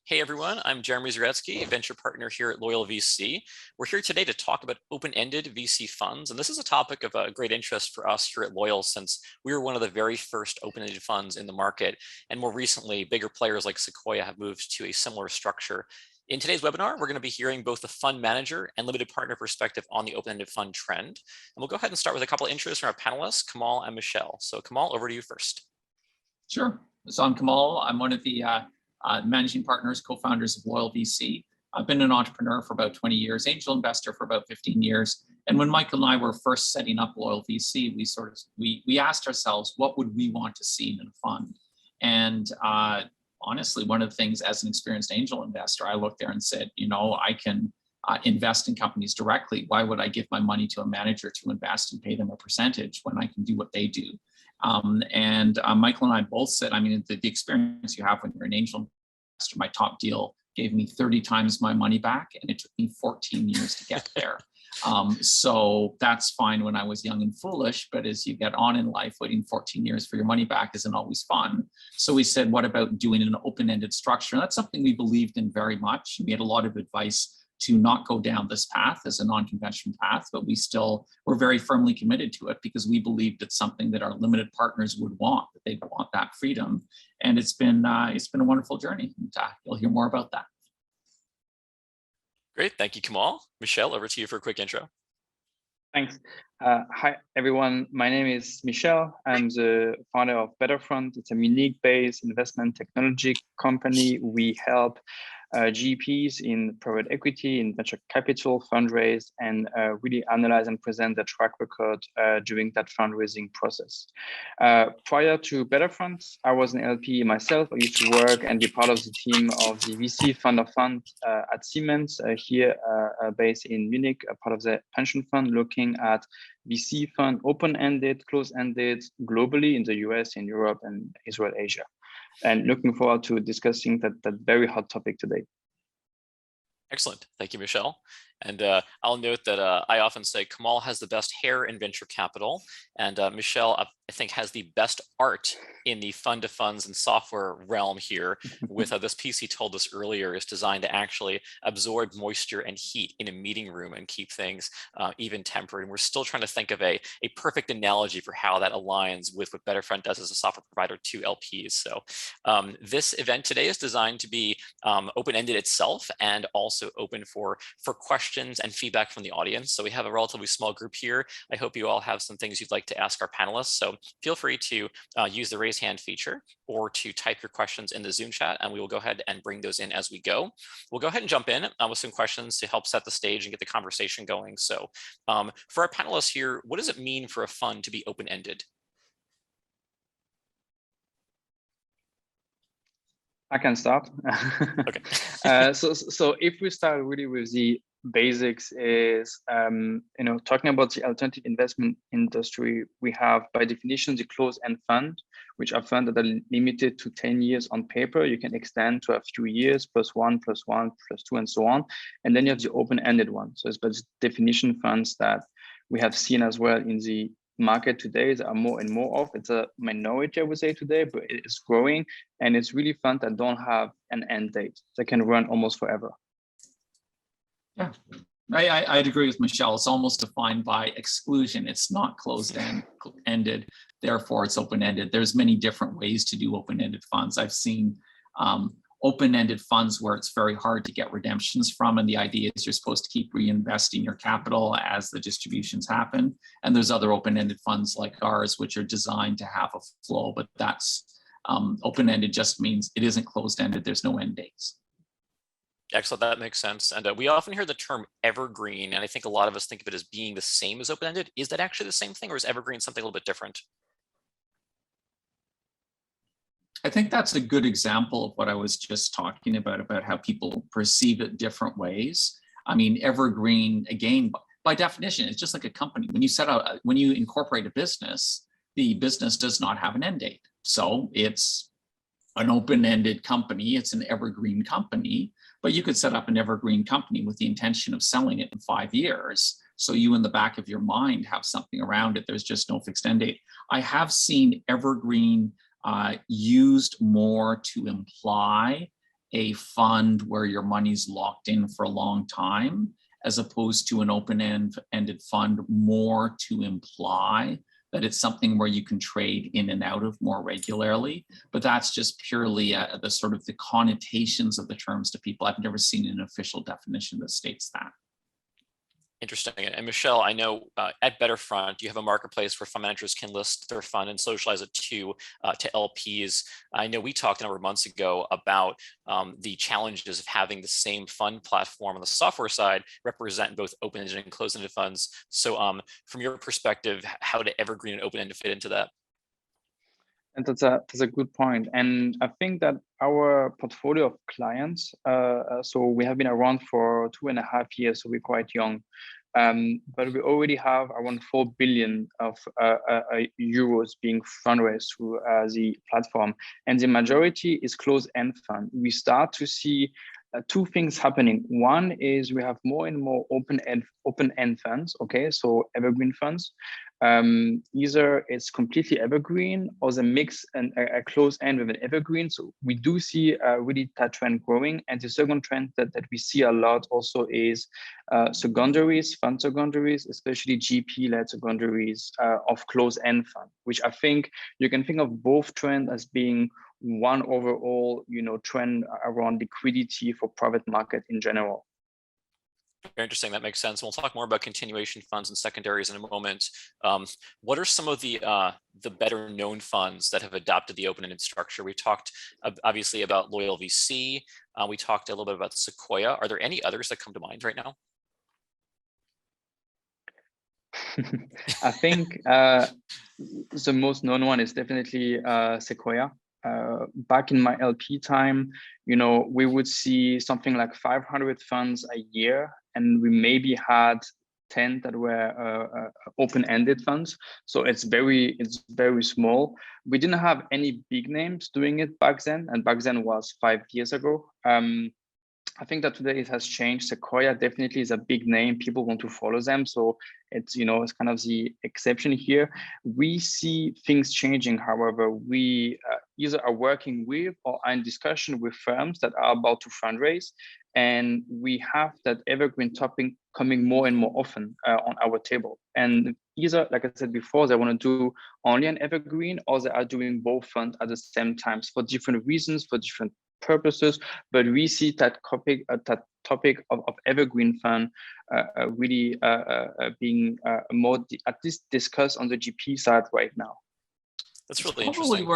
Hey everyone, I'm Jeremy Zaretsky, venture partner here at Loyal VC. We're here today to talk about open-ended VC funds, and this is a topic of great interest for us here at Loyal since we were one of the very first open-ended funds in the market, and more recently, bigger players like Sequoia have moved to a similar structure. In today's webinar, we're going to be hearing both the fund manager and limited partner perspective on the open-ended fund trend. And we'll go ahead and start with a couple of intros from our panelists, Kamal and Michel. So Kamal, over to you first. Sure. So I'm Kamal. I'm one of the managing partners, co-founders of Loyal VC. I've been an entrepreneur for about 20 years, angel investor for about 15 years. And when Michael and I were first setting up Loyal VC, we asked ourselves, what would we want to see in a fund? And honestly, one of the things as an experienced angel investor, I looked there and said, you know, I can invest in companies directly. Why would I give my money to a manager to invest and pay them a percentage when I can do what they do? Michael and I both said, I mean, the experience you have when you're an angel investor, my top deal gave me 30 times my money back, and it took me 14 years to get there. So that's fine when I was young and foolish, but as you get on in life, waiting 14 years for your money back isn't always fun. So we said, what about doing an open-ended structure? And that's something we believed in very much. We had a lot of advice to not go down this path as a non-conventional path, but we still were very firmly committed to it because we believed it's something that our limited partners would want, that they'd want that freedom. And it's been a wonderful journey. And, you'll hear more about that. Great, thank you, Kamal. Michel, over to you for a quick intro. Thanks. Hi, everyone. My name is Michel. I'm the founder of Betterfront. It's a Munich-based investment technology company. We help GPs in private equity, in venture capital, fundraise, and really analyze and present the track record during that fundraising process. Prior to Betterfront, I was an LP myself. I used to work and be part of the team of the VC Fund of Fund at Siemens here based in Munich, part of the pension fund, looking at VC fund, open-ended, closed-ended, globally in the US, in Europe, and Israel, Asia. And looking forward to discussing that very hot topic today. Excellent. Thank you, Michel. And I'll note that I often say Kamal has the best hair in venture capital, and Michel, I think, has the best art in the fund of funds and software realm here with this piece he told us earlier is designed to actually absorb moisture and heat in a meeting room and keep things even tempered. And we're still trying to think of a perfect analogy for how that aligns with what Betterfront does as a software provider to LPs. So this event today is designed to be open-ended itself and also open for questions and feedback from the audience. So we have a relatively small group here. I hope you all have some things you'd like to ask our panelists. So feel free to use the raise hand feature or to type your questions in the Zoom chat, and we will go ahead and bring those in as we go. We'll go ahead and jump in with some questions to help set the stage and get the conversation going. So for our panelists here, what does it mean for a fund to be open-ended? I can start. Okay. So if we start really with the basics is, talking about the alternative investment industry, we have by definition the closed-end fund, which are funds that are limited to 10 years on paper. You can extend to a few years, +1, +1, +2, and so on. And then you have the open-ended one. So it's by definition funds that we have seen as well in the market today. There are more and more of. It's a minority, I would say, today, but it's growing. And it's really funds that don't have an end date. They can run almost forever. Yeah, I'd agree with Michel. It's almost defined by exclusion. It's not closed-ended, therefore it's open-ended. There's many different ways to do open-ended funds. I've seen open-ended funds where it's very hard to get redemptions from, and the idea is you're supposed to keep reinvesting your capital as the distributions happen. And there's other open-ended funds like ours, which are designed to have a flow, but that's open-ended just means it isn't closed-ended. There's no end dates. Excellent, that makes sense. And we often hear the term evergreen, and I think a lot of us think of it as being the same as open-ended. Is that actually the same thing, or is evergreen something a little bit different? I think that's a good example of what I was just talking about how people perceive it different ways. I mean, evergreen, again, by definition, it's just like a company. When you incorporate a business, the business does not have an end date. So it's an open-ended company, it's an evergreen company, but you could set up an evergreen company with the intention of selling it in 5 years. So you in the back of your mind have something around it. There's just no fixed end date. I have seen evergreen used more to imply a fund where your money's locked in for a long time, as opposed to an open-ended fund, more to imply that it's something where you can trade in and out of more regularly. But that's just purely the sort of the connotations of the terms to people. I've never seen an official definition that states that. Interesting. And Michel, I know at Betterfront, you have a marketplace where fund managers can list their fund and socialize it to LPs. I know we talked a number of months ago about the challenges of having the same fund platform on the software side represent both open-ended and closed-ended funds. So from your perspective, how do evergreen and open-ended fit into that? And that's a good point. And I think that our portfolio of clients, so we have been around for 2.5 years, so we're quite young. But we already have around 4 billion of euros being fundraised through the platform. And the majority is closed-end fund. We start to see two things happening. One is we have more and more open-end funds, okay, so evergreen funds. Either it's completely evergreen or the mix and a closed end with an evergreen. So we do see really that trend growing. And the second trend that we see a lot also is secondaries, fund secondaries, especially GP-led secondaries of closed-end fund, which I think you can think of both trends as being one overall, trend around liquidity for private market in general. Very interesting. That makes sense. We'll talk more about continuation funds and secondaries in a moment. What are some of the better known funds that have adopted the open-ended structure? We talked obviously about Loyal VC. We talked a little bit about Sequoia. Are there any others that come to mind right now? I think the most known one is definitely Sequoia. Back in my LP time, we would see something like 500 funds a year, and we maybe had 10 that were open-ended funds. So it's very small. We didn't have any big names doing it back then, and back then was 5 years ago. I think that today it has changed. Sequoia definitely is a big name. People want to follow them. So it's kind of the exception here. We see things changing. However, we either are working with or are in discussion with firms that are about to fundraise. And we have that evergreen topic coming more and more often on our table. And either, like I said before, they want to do only an evergreen, or they are doing both funds at the same time for different reasons, for different purposes. But we see that topic of evergreen fund really being more at least discussed on the GP side right now. That's really interesting.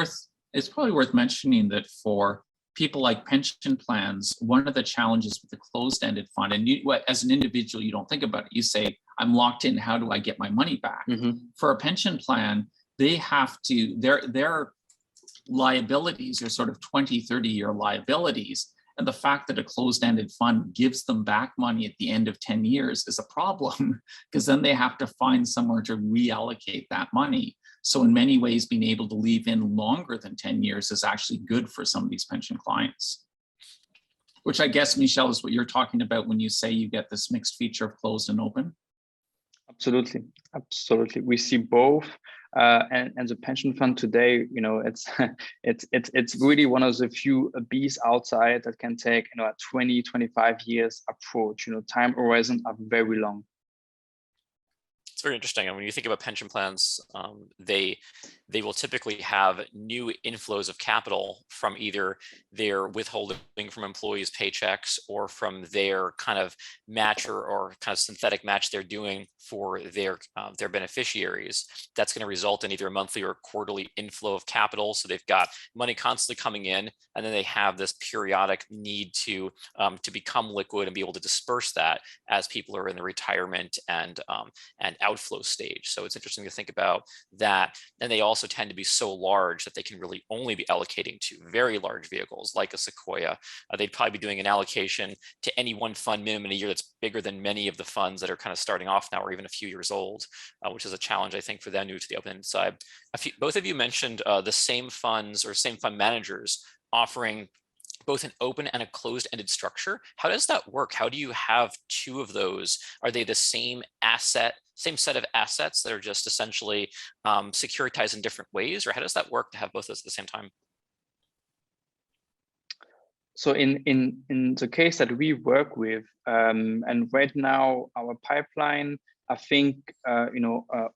It's probably worth mentioning that for people like pension plans, one of the challenges with the closed-ended fund, and as an individual, you don't think about it. You say, I'm locked in, how do I get my money back? Mm-hmm. For a pension plan, they have to, their liabilities are sort of 20, 30-year liabilities. And the fact that a closed-ended fund gives them back money at the end of 10 years is a problem, because then they have to find somewhere to reallocate that money. So in many ways, being able to leave in longer than 10 years is actually good for some of these pension clients. Which I guess, Michel, is what you're talking about when you say you get this mixed feature of closed and open. Absolutely. We see both. And the pension fund today, it's really one of the few bees outside that can take a 20, 25 years approach. Time horizons are very long. It's very interesting. And when you think about pension plans, they will typically have new inflows of capital from either their withholding from employees' paychecks or from their kind of match or kind of synthetic match they're doing for their beneficiaries. That's going to result in either a monthly or quarterly inflow of capital. So they've got money constantly coming in, and then they have this periodic need to become liquid and be able to disperse that as people are in the retirement and outflow stage. So it's interesting to think about that. And they also tend to be so large that they can really only be allocating to very large vehicles like a Sequoia. They'd probably be doing an allocation to any one fund minimum in a year that's bigger than many of the funds that are kind of starting off now or even a few years old, which is a challenge, I think, for them new to the open-ended side. Both of you mentioned the same funds or same fund managers offering both an open and a closed-ended structure. How does that work? How do you have two of those? Are they the same set of assets that are just essentially securitized in different ways? Or how does that work to have both those at the same time? So in the case that we work with, and right now our pipeline, I think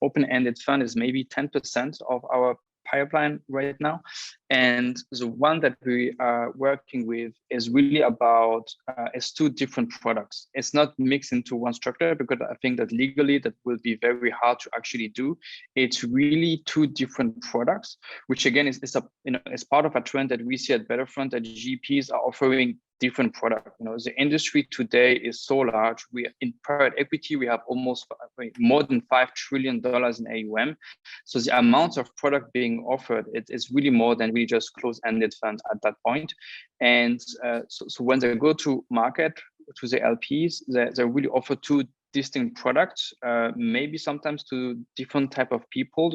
open-ended fund is maybe 10% of our pipeline right now. And the one that we are working with is really about, it's two different products. It's not mixed into one structure, because I think that legally that will be very hard to actually do. It's really two different products, which again is part of a trend that we see at Betterfront, that GPs are offering different products. The industry today is so large. We in private equity, we have almost more than $5 trillion in AUM. So the amount of product being offered, it's really more than we just closed-ended funds at that point. And so when they go to market to the LPs, they really offer two distinct products, maybe sometimes to different type of people,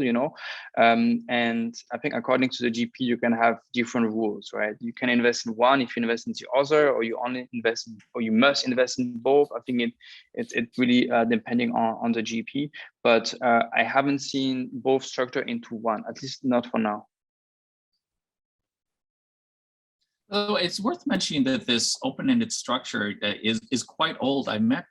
and I think according to the GP, you can have different rules, right? You can invest in one if you invest in the other, or you only invest or you must invest in both. I think it really depending on the GP, but I haven't seen both structure into one, at least not for now. Oh, it's worth mentioning that this open-ended structure is quite old. I met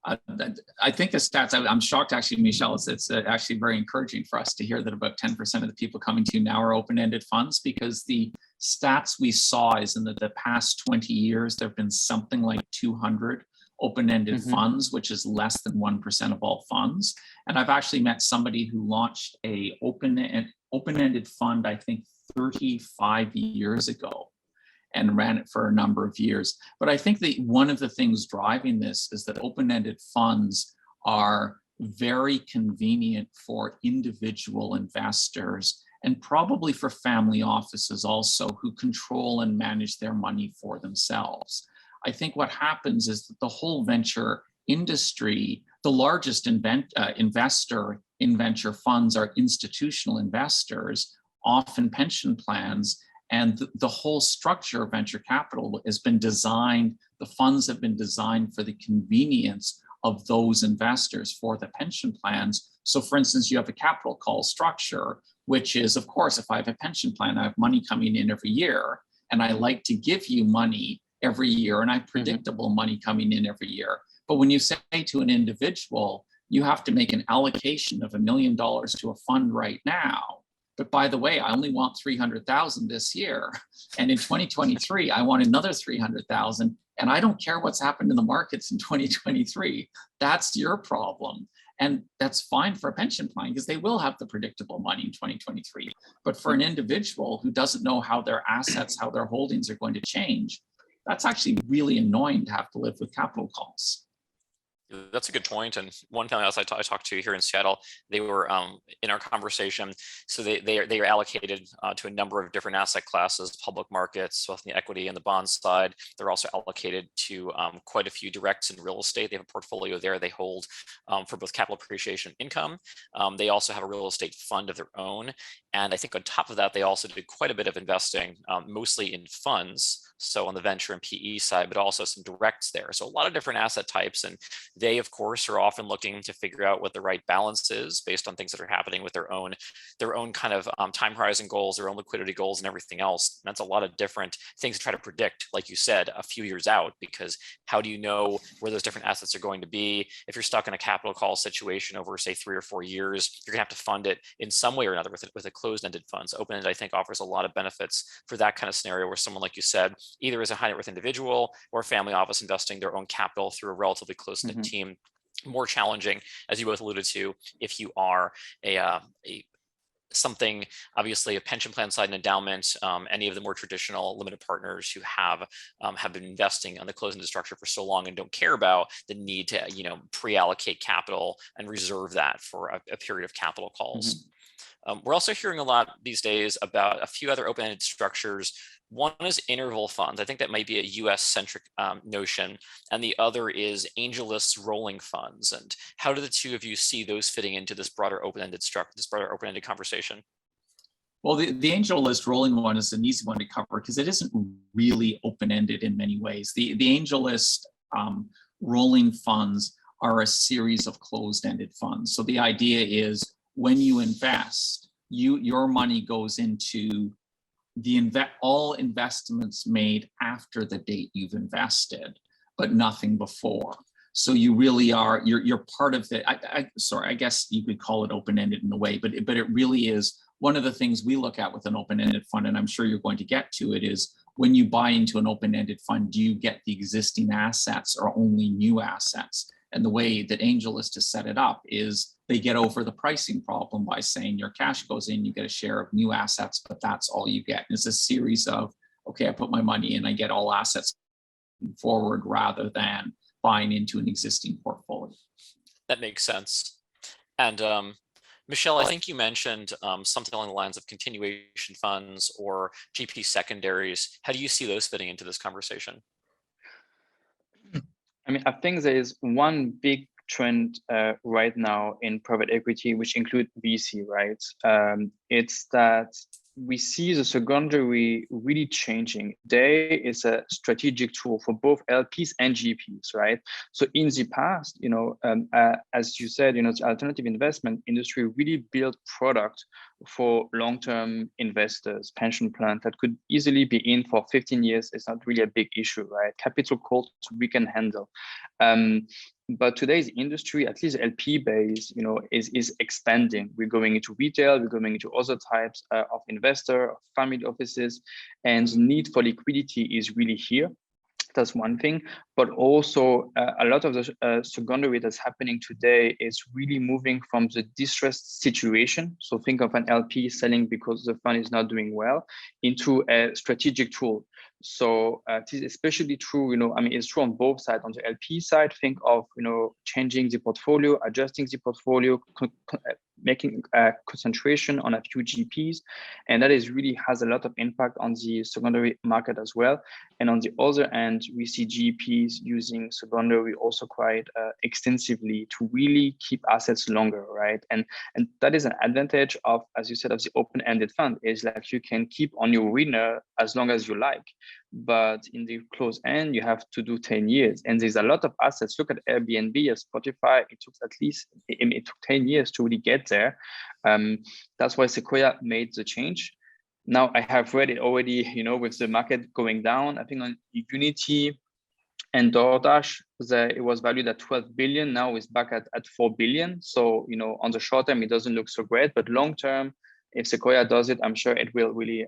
I think the stats, I'm shocked actually, Michel, it's actually very encouraging for us to hear that about 10% of the people coming to you now are open-ended funds, because the stats we saw is in the past 20 years, there have been something like 200 open-ended funds, which is less than 1% of all funds. And I've actually met somebody who launched a open-ended fund, I think 35 years ago, and ran it for a number of years. But I think that one of the things driving this is that open-ended funds are very convenient for individual investors, and probably for family offices also, who control and manage their money for themselves. I think what happens is that the whole venture industry, the largest investor in venture funds are institutional investors, often pension plans. And the whole structure of venture capital has been designed, the funds have been designed for the convenience of those investors for the pension plans. So for instance, you have a capital call structure, which is, of course, if I have a pension plan, I have money coming in every year, and I like to give you money every year, and I have predictable money coming in every year. But when you say to an individual, you have to make an allocation of $1 million to a fund right now, but by the way, I only want 300,000 this year. And in 2023, I want another 300,000. And I don't care what's happened in the markets in 2023. That's your problem. And that's fine for a pension plan, because they will have the predictable money in 2023. But for an individual who doesn't know how their assets, how their holdings are going to change, that's actually really annoying to have to live with capital calls. That's a good point. And one family else I talked to here in Seattle, they were in our conversation. So they are allocated to a number of different asset classes, public markets, both in the equity and the bond side. They're also allocated to quite a few directs in real estate. They have a portfolio there they hold for both capital appreciation income. They also have a real estate fund of their own. And I think on top of that, they also do quite a bit of investing, mostly in funds. So on the venture and PE side, but also some directs there. So a lot of different asset types. And they, of course, are often looking to figure out what the right balance is based on things that are happening with their own kind of time horizon goals, their own liquidity goals, and everything else. And that's a lot of different things to try to predict, like you said, a few years out, because how do you know where those different assets are going to be? If you're stuck in a capital call situation over, say, 3 or 4 years, you're gonna have to fund it in some way or another with a closed-ended fund. So open-ended, I think, offers a lot of benefits for that kind of scenario, where someone, like you said, either is a high net worth individual or family office investing their own capital through a relatively close-knit team. More challenging, as you both alluded to, if you are something, obviously a pension plan side, an endowment, any of the more traditional limited partners who have been investing on the closed-ended structure for so long and don't care about the need to pre-allocate capital and reserve that for a period of capital calls. We're also hearing a lot these days about a few other open-ended structures. One is interval funds. I think that might be a US-centric notion. And the other is Angelus rolling funds. And how do the two of you see those fitting into this broader open-ended structure, this broader open-ended conversation? Well, the Angelus rolling one is an easy one to cover, because it isn't really open-ended in many ways. The Angelus rolling funds are a series of closed-ended funds. So the idea is, when you invest, your money goes into all investments made after the date you've invested, but nothing before. So you really are, you're part of the, sorry, I guess you could call it open-ended in a way, but it really is one of the things we look at with an open-ended fund, and I'm sure you're going to get to it, is when you buy into an open-ended fund, do you get the existing assets or only new assets? And the way that Angelus to set it up is they get over the pricing problem by saying your cash goes in, you get a share of new assets, but that's all you get. And it's a series of, okay, I put my money in, I get all assets forward rather than buying into an existing portfolio. That makes sense. And Michel, I think you mentioned something along the lines of continuation funds or GP secondaries. How do you see those fitting into this conversation? I mean, I think there is one big trend right now in private equity, which include VC, right? It's that we see the secondary really changing. Today is a strategic tool for both LPs and GPs, right? So in the past, as you said, the alternative investment industry really built product for long-term investors, pension plans that could easily be in for 15 years. It's not really a big issue, right? Capital calls we can handle. But today's industry, at least LP base, is expanding. We're going into retail, we're going into other types of investor, of family offices, and the need for liquidity is really here. That's one thing, but also a lot of the secondary that's happening today is really moving from the distressed situation. So think of an LP selling because the fund is not doing well into a strategic tool. So it is especially true, it's true on both sides. On the LP side, think of, changing the portfolio, adjusting the portfolio, making a concentration on a few GPs. And that is really has a lot of impact on the secondary market as well. And on the other end, we see GPs using secondary also quite extensively to really keep assets longer, right? And that is an advantage of, as you said, of the open-ended fund, is like you can keep on your winner as long as you like. But in the close end, you have to do 10 years. And there's a lot of assets. Look at Airbnb or Spotify. It took 10 years to really get there. That's why Sequoia made the change. Now I have read it already, with the market going down. I think on Unity and DoorDash, it was valued at 12 billion. Now it's back at 4 billion. So, on the short term, it doesn't look so great, but long term, if Sequoia does it, I'm sure it will really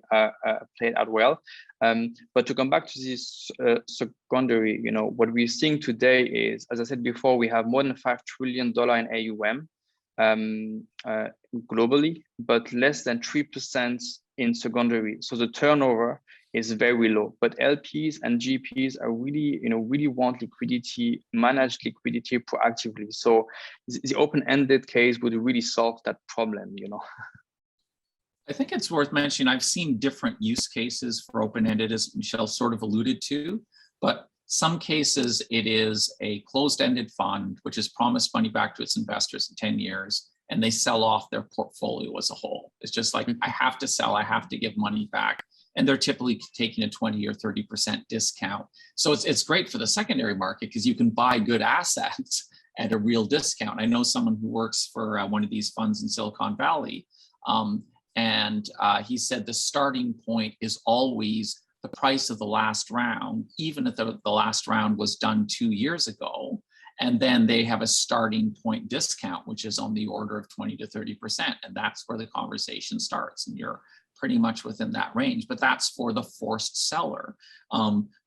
play out well. But to come back to this secondary, what we're seeing today is, as I said before, we have more than $5 trillion in AUM globally, but less than 3% in secondary. So the turnover is very low, but LPs and GPs are really, really want liquidity, manage liquidity proactively. So the open-ended case would really solve that problem, I think it's worth mentioning, I've seen different use cases for open-ended, as Michel sort of alluded to, but some cases it is a closed-ended fund, which has promised money back to its investors in 10 years, and they sell off their portfolio as a whole. It's just like, I have to sell, I have to give money back. And they're typically taking a 20 or 30% discount. So it's great for the secondary market because you can buy good assets at a real discount. I know someone who works for one of these funds in Silicon Valley, and he said the starting point is always the price of the last round, even if the last round was done 2 years ago. And then they have a starting point discount, which is on the order of 20 to 30%. And that's where the conversation starts. And you're pretty much within that range, but that's for the forced seller.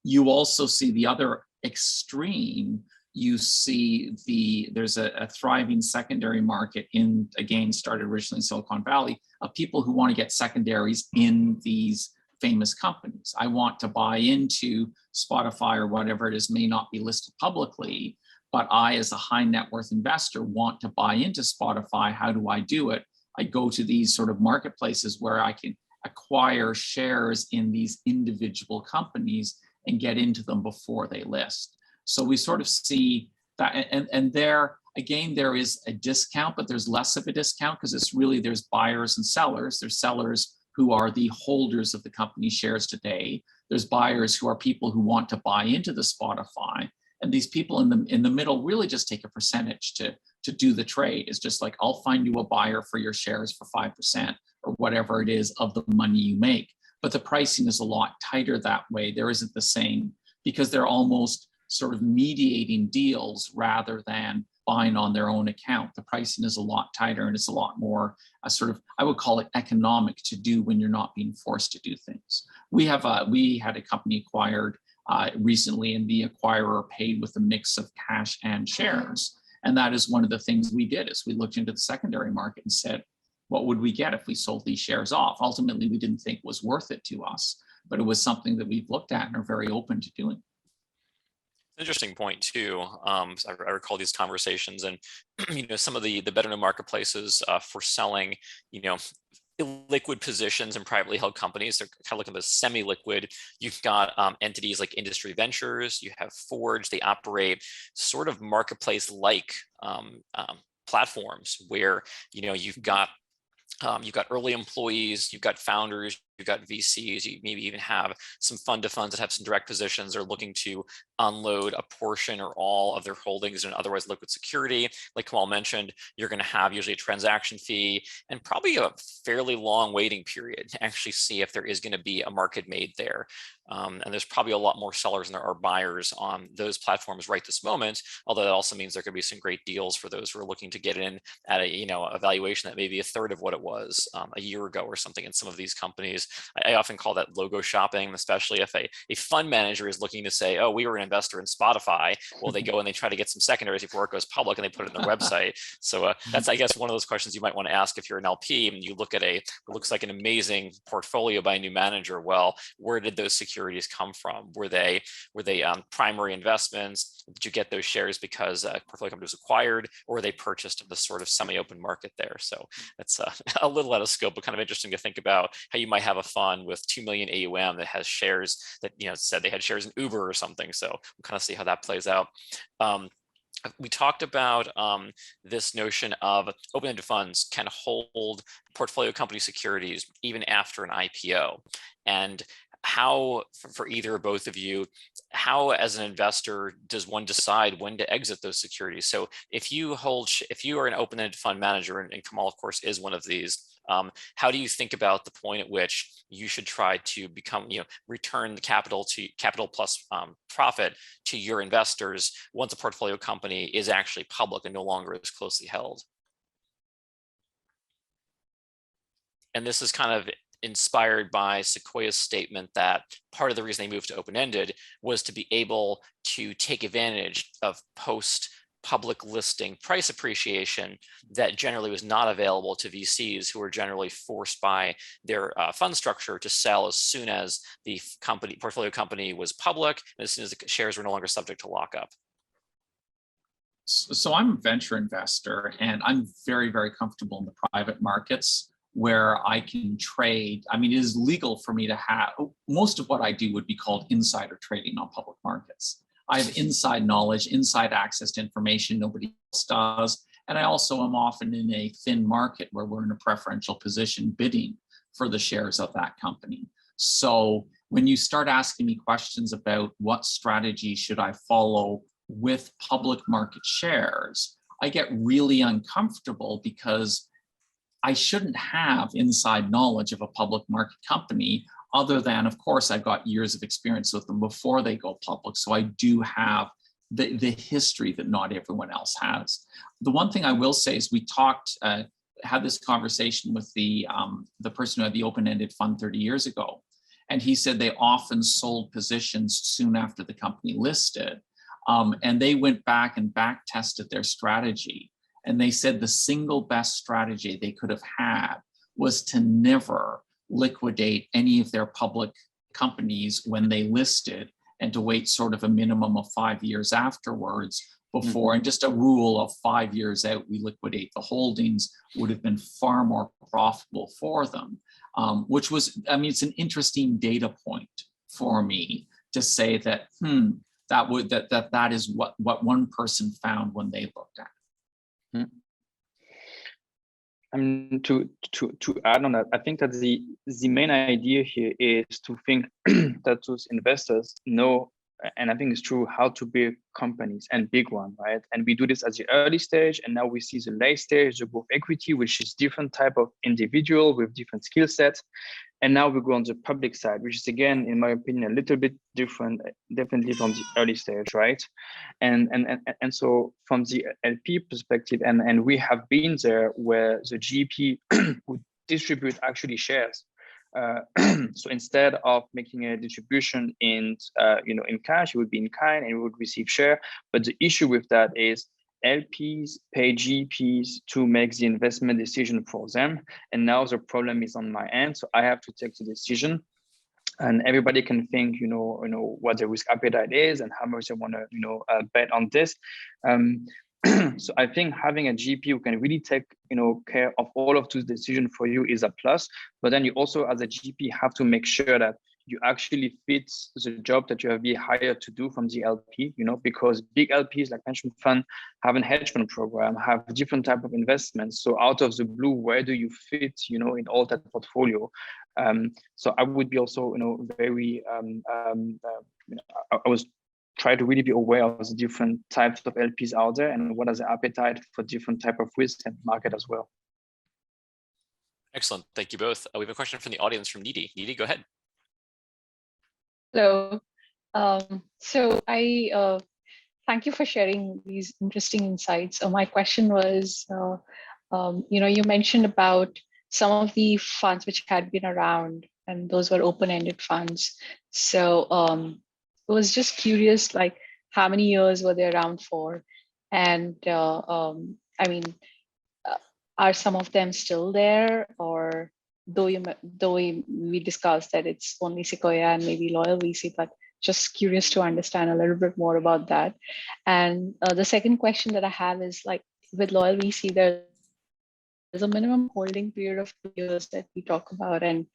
You also see the other extreme. You see there's a thriving secondary market again, started originally in Silicon Valley, of people who want to get secondaries in these famous companies. I want to buy into Spotify or whatever it is, may not be listed publicly, but I, as a high net worth investor, want to buy into Spotify. How do I do it? I go to these sort of marketplaces where I can acquire shares in these individual companies and get into them before they list. So we sort of see that, and there, again, there is a discount, but there's less of a discount because it's really, there's buyers and sellers. There's sellers who are the holders of the company shares today. There's buyers who are people who want to buy into the Spotify. And these people in the middle really just take a percentage to do the trade. It's just like, I'll find you a buyer for your shares for 5% or whatever it is of the money you make. but the pricing is a lot tighter that way. There isn't the same, because they're almost sort of mediating deals rather than buying on their own account. The pricing is a lot tighter, and it's a lot more sort of, I would call it economic to do when you're not being forced to do things. We had a company acquired recently, and the acquirer paid with a mix of cash and shares. And that is one of the things we did, is we looked into the secondary market and said, what would we get if we sold these shares off? Ultimately, we didn't think it was worth it to us, but it was something that we've looked at and are very open to doing. Interesting point too. I recall these conversations, and some of the better known marketplaces for selling, illiquid positions in privately held companies. They're kind of looking at semi-liquid. You've got entities like Industry Ventures. You have Forge. They operate sort of marketplace-like platforms where you've got early employees, you've got founders, you've got VCs, you maybe even have some fund to funds that have some direct positions or looking to unload a portion or all of their holdings in otherwise liquid security. Like Kamal mentioned, you're going to have usually a transaction fee and probably a fairly long waiting period to actually see if there is going to be a market made there. And there's probably a lot more sellers than there are buyers on those platforms right this moment, although that also means there could be some great deals for those who are looking to get in at a valuation that may be a third of what it was a year ago or something in some of these companies. I often call that logo shopping, especially if a fund manager is looking to say, oh, we were an investor in Spotify. Well, they go and they try to get some secondaries before it goes public, and they put it on their website. So that's, I guess, one of those questions you might want to ask if you're an LP and you look at what looks like an amazing portfolio by a new manager. Well, where did those securities come from? Were they primary investments? Did you get those shares because a portfolio company was acquired, or were they purchased in the sort of semi-open market there? So that's a little out of scope, but kind of interesting to think about how you might have a fund with 2 million AUM that has shares that said they had shares in Uber or something. So we'll kind of see how that plays out. We talked about this notion of open-ended funds can hold portfolio company securities even after an IPO, and how, for either or both of you, how as an investor does one decide when to exit those securities? So if you are an open-ended fund manager, and Kamal of course is one of these, how do you think about the point at which you should try to return the capital plus profit to your investors once a portfolio company is actually public and no longer as closely held? And this is kind of inspired by Sequoia's statement that part of the reason they moved to open-ended was to be able to take advantage of post-public listing price appreciation that generally was not available to VCs, who were generally forced by their fund structure to sell as soon as the portfolio company was public, and as soon as the shares were no longer subject to lockup. So I'm a venture investor, and I'm very, very comfortable in the private markets, where I can trade. I mean, it is legal for me to have, most of what I do would be called insider trading on public markets. I have inside knowledge, inside access to information nobody else does. And I also am often in a thin market where we're in a preferential position bidding for the shares of that company. So when you start asking me questions about what strategy should I follow with public market shares, I get really uncomfortable, because I shouldn't have inside knowledge of a public market company, other than, of course, I've got years of experience with them before they go public. So I do have the history that not everyone else has. The one thing I will say is we had this conversation with the person who had the open-ended fund 30 years ago. And he said they often sold positions soon after the company listed. And they went back and back tested their strategy. And they said the single best strategy they could have had was to never liquidate any of their public companies when they listed, and to wait sort of a minimum of 5 years afterwards before, and just a rule of 5 years out, we liquidate the holdings, would have been far more profitable for them, which was, I mean, it's an interesting data point for me to say that, that is what one person found when they looked at it. To add on that, I think that the main idea here is to think that those investors know, and I think it's true, how to build companies, and big one, right? And we do this at the early stage, and now we see the late stage, the growth equity, which is different type of individual with different skill sets. And now we go on the public side, which is, again, in my opinion, a little bit different, definitely from the early stage, right? And so from the LP perspective, and we have been there where the GP would distribute actually shares. So instead of making a distribution in in cash, it would be in kind and we would receive share. But the issue with that is LPs pay GPs to make the investment decision for them. And now the problem is on my end. So I have to take the decision, and everybody can think, what the risk appetite is and how much they want to, bet on this. So I think having a GP who can really take, care of all of those decisions for you is a plus. But then you also, as a GP, have to make sure that you actually fit the job that you have been hired to do from the LP, because big LPs like pension fund have a hedge fund program, have different type of investments. So out of the blue, where do you fit, in all that portfolio? So I would be also, very, I was try to really be aware of the different types of LPs out there and what is the appetite for different type of risk and market as well. Excellent. Thank you both. We have a question from the audience from Needy. Needy, go ahead. Hello. So I thank you for sharing these interesting insights. My question was, you mentioned about some of the funds which had been around, and those were open-ended funds. So I was just curious, like, how many years were they around for? And I mean, are some of them still there, or though we discussed that it's only Sequoia and maybe Loyal VC, but just curious to understand a little bit more about that. And the second question that I have is, like, with Loyal VC, there's a minimum holding period of 2 years that we talk about, and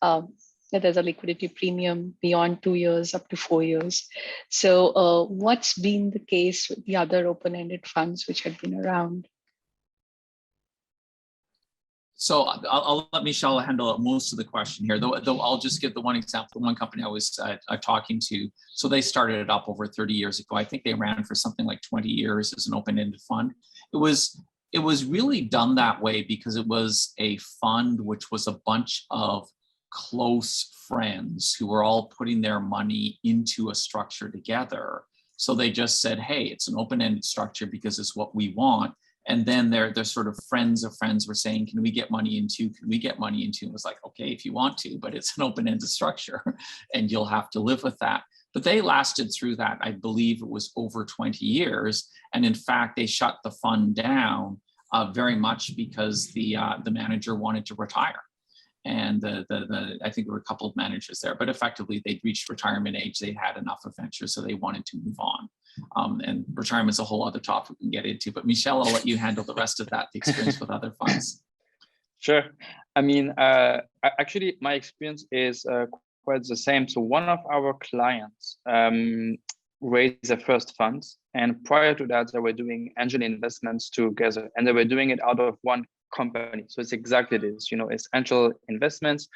that there's a liquidity premium beyond 2 years up to 4 years. So what's been the case with the other open-ended funds which had been around? So I'll let Michel handle most of the question here, though I'll just give the one example. The one company I was talking to, so they started it up over 30 years ago. I think they ran for something like 20 years as an open-ended fund. It was really done that way because it was a fund which was a bunch of close friends who were all putting their money into a structure together. So they just said, hey, it's an open-ended structure because it's what we want. And then they're sort of friends of friends were saying, can we get money into? Can we get money into? And it was like, okay, if you want to, but it's an open-ended structure and you'll have to live with that. But they lasted through that. I believe it was over 20 years. And in fact, they shut the fund down very much because the manager wanted to retire. And I think there were a couple of managers there, but effectively they'd reached retirement age. They'd had enough adventures, so they wanted to move on. And retirement's a whole other topic we can get into. But Michel, I'll let you handle the rest of that, the experience with other funds. Sure. I mean, actually, my experience is quite the same. So one of our clients raised their first funds, and prior to that, they were doing angel investments together, and they were doing it out of one company. So it's exactly this, it's angel investments.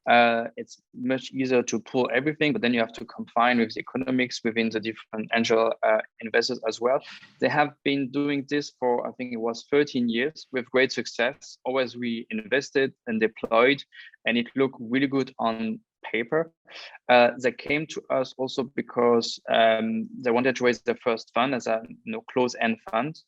It's much easier to pull everything, but then you have to confine with the economics within the different angel investors as well. They have been doing this for, I think it was 13 years with great success. Always reinvested and deployed, and it looked really good on paper. They came to us also because they wanted to raise their first fund as a close-end fund.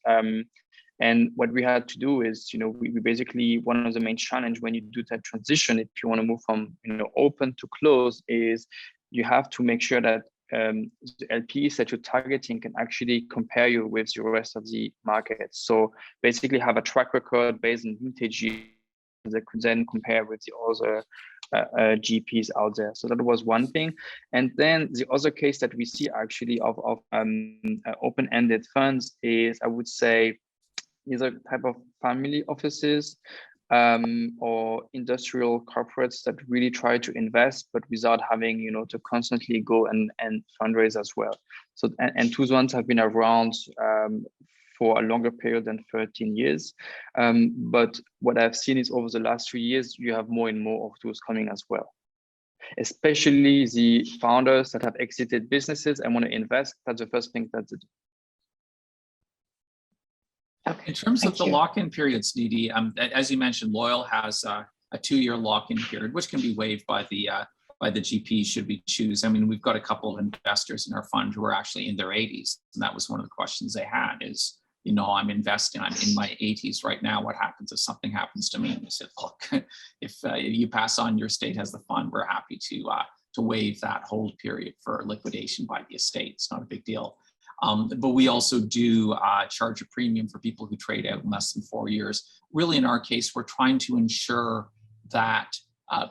And what we had to do is, we basically, one of the main challenge when you do that transition, if you want to move from, open to close, is you have to make sure that the LPs that you're targeting can actually compare you with the rest of the market. So basically have a track record based on vintage that could then compare with the other GPs out there. So that was one thing. And then the other case that we see actually of open-ended funds is, I would say, these are type of family offices or industrial corporates that really try to invest, but without having, to constantly go and fundraise as well. So, and those ones have been around for a longer period than 13 years. But what I've seen is over the last 3 years, you have more and more of those coming as well. Especially the founders that have exited businesses and want to invest, that's the first thing that they do. Okay. In terms of the lock-in periods, Needy, as you mentioned, Loyal has, I a 2-year lock-in period, which can be waived by the GP should we choose. I mean, we've got a couple of investors in our fund who are actually in their 80s, and that was one of the questions they had is, you know, I'm investing, I'm in my 80s right now. What happens if something happens to me? And they said, look, if you pass on, your estate has the fund, we're happy to waive that hold period for liquidation by the estate. It's not a big deal. But we also do charge a premium for people who trade out in less than 4 years. Really, in our case, we're trying to ensure that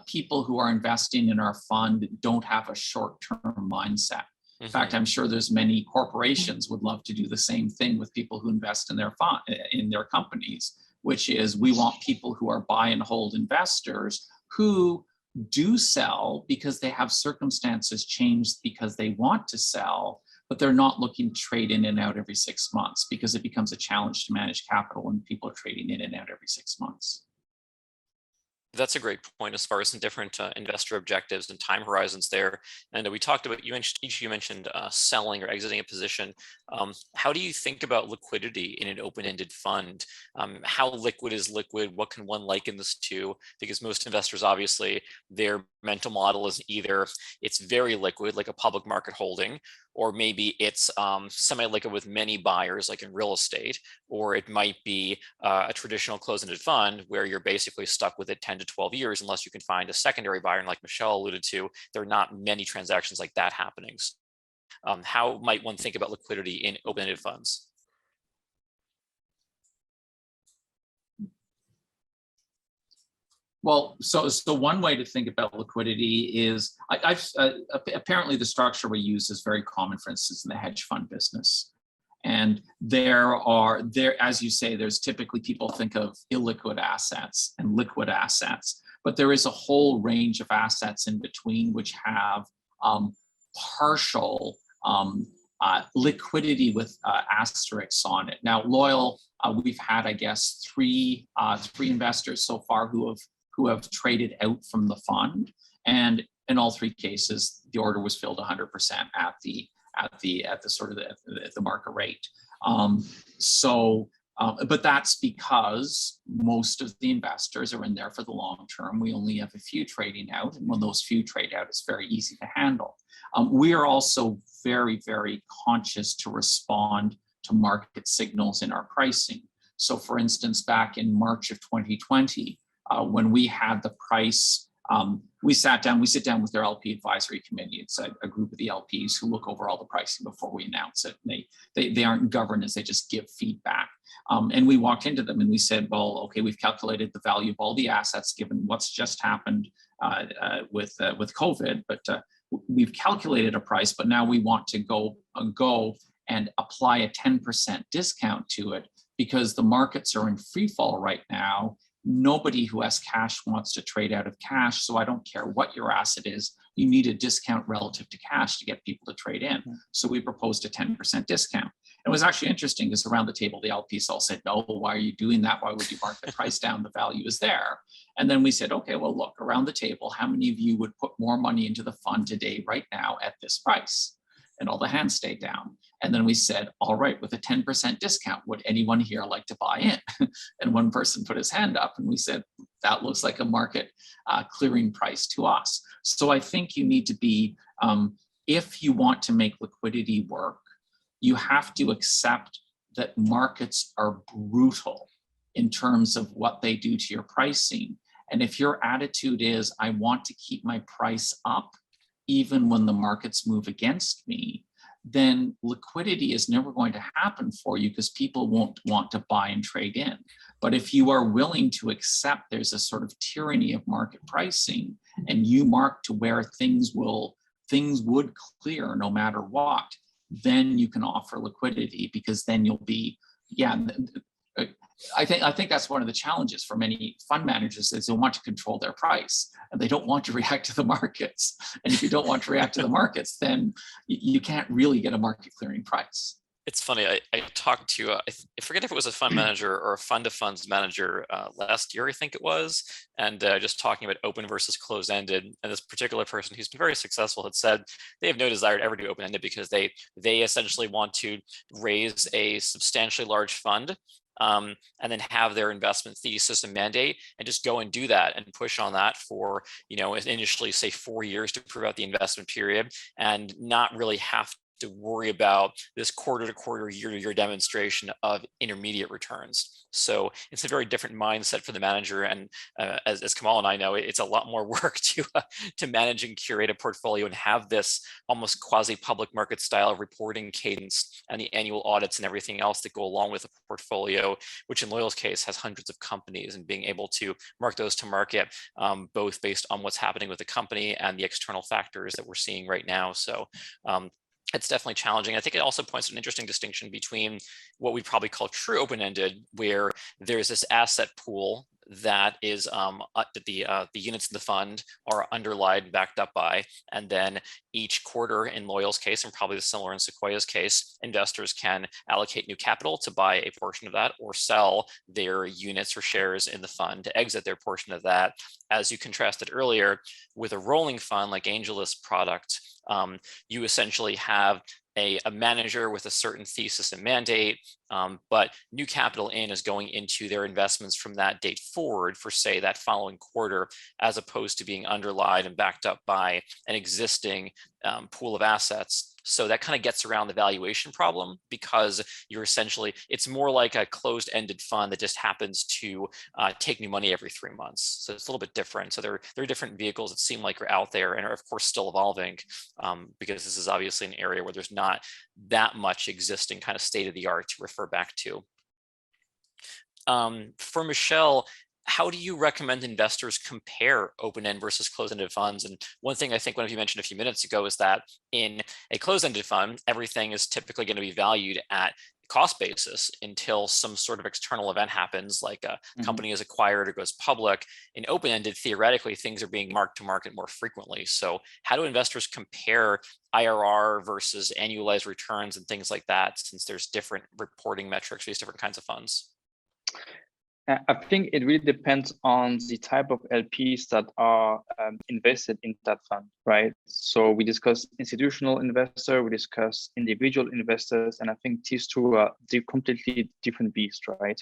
people who are investing in our fund don't have a short-term mindset. In fact, I'm sure there's many corporations would love to do the same thing with people who invest in their fund, in their companies, which is we want people who are buy and hold investors who do sell because they have circumstances changed because they want to sell, but they're not looking to trade in and out every 6 months because it becomes a challenge to manage capital when people are trading in and out every 6 months. That's a great point as far as some different investor objectives and time horizons there. And we talked about, each of you mentioned selling or exiting a position. How do you think about liquidity in an open-ended fund? How liquid is liquid? What can one liken this to? Because most investors, obviously, their mental model is either it's very liquid, like a public market holding, or maybe it's semi-liquid with many buyers, like in real estate, or it might be a traditional closed-ended fund where you're basically stuck with it 10 to 12 years unless you can find a secondary buyer. And like Michel alluded to, there are not many transactions like that happening. How might one think about liquidity in open-ended funds? Well, so one way to think about liquidity is, apparently the structure we use is very common, for instance, in the hedge fund business. And as you say, there's typically people think of illiquid assets and liquid assets, but there is a whole range of assets in between which have partial liquidity with asterisks on it. Now, Loyal, we've had, I guess, three investors so far who have traded out from the fund, and in all 3 cases, the order was filled 100% at the market rate. But that's because most of the investors are in there for the long term. We only have a few trading out, and when those few trade out, it's very easy to handle. We are also very, very conscious to respond to market signals in our pricing. So, for instance, back in March of 2020, when we had the price, we sit down with their LP advisory committee. It's a group of the LPs who look over all the pricing before we announce it. And they aren't governance, they just give feedback. And we walked into them and we said, well, okay, we've calculated the value of all the assets given what's just happened with COVID, but we've calculated a price, but now we want to go and apply a 10% discount to it because the markets are in free fall right now. Nobody who has cash wants to trade out of cash. So I don't care what your asset is, you need a discount relative to cash to get people to trade in. So we proposed a 10% discount. It was actually interesting because around the table, the LPs all said, no, why are you doing that? Why would you mark the price down? The value is there. And then we said, okay, well, look, around the table, how many of you would put more money into the fund today, right now at this price? And all the hands stayed down. And then we said, all right, with a 10% discount, would anyone here like to buy in? And one person put his hand up and we said, that looks like a market clearing price to us. So I think you need to be, if you want to make liquidity work, you have to accept that markets are brutal in terms of what they do to your pricing. And if your attitude is, I want to keep my price up, even when the markets move against me, then liquidity is never going to happen for you because people won't want to buy and trade in. But if you are willing to accept there's a sort of tyranny of market pricing and you mark to where things would clear no matter what, then you can offer liquidity because then you'll be, I think that's one of the challenges for many fund managers is they want to control their price and they don't want to react to the markets. And if you don't want to react to the markets, then you can't really get a market clearing price. It's funny, I talked to, I forget if it was a fund manager or a fund of funds manager last year, I think it was, and just talking about open versus closed-ended. And this particular person who's been very successful had said they have no desire to ever do open-ended because they essentially want to raise a substantially large fund and then have their investment thesis and mandate and just go and do that and push on that for, initially say 4 years to prove out the investment period, and not really have to worry about this quarter to quarter, year to year demonstration of intermediate returns. So it's a very different mindset for the manager. And as Kamal and I know, it's a lot more work to manage and curate a portfolio and have this almost quasi public market style reporting cadence and the annual audits and everything else that go along with a portfolio, which in Loyal's case has hundreds of companies, and being able to mark those to market, both based on what's happening with the company and the external factors that we're seeing right now. So it's definitely challenging. I think it also points to an interesting distinction between what we probably call true open-ended, where there's this asset pool that is the units in the fund are underlined, backed up by, and then each quarter in Loyal's case, and probably similar in Sequoia's case, investors can allocate new capital to buy a portion of that or sell their units or shares in the fund to exit their portion of that. As you contrasted earlier with a rolling fund like Angelus product, you essentially have a manager with a certain thesis and mandate, but new capital is going into their investments from that date forward for, say, that following quarter, as opposed to being underlined and backed up by an existing pool of assets. So that kind of gets around the valuation problem, because you're essentially, it's more like a closed-ended fund that just happens to take new money every 3 months. So it's a little bit different. So there are different vehicles that seem like are out there and are, of course, still evolving, because this is obviously an area where there's not that much existing kind of state-of-the-art to refer back to. For Michel, how do you recommend investors compare open-end versus closed-ended funds? And one thing I think one of you mentioned a few minutes ago is that in a closed-ended fund, everything is typically going to be valued at cost basis until some sort of external event happens, like a company is acquired or goes public. In open-ended, theoretically, things are being marked to market more frequently. So how do investors compare IRR versus annualized returns and things like that, since there's different reporting metrics for these different kinds of funds? I think it really depends on the type of LPs that are invested in that fund, right? So we discuss institutional investor, we discuss individual investors, and I think these two are completely different beasts, right?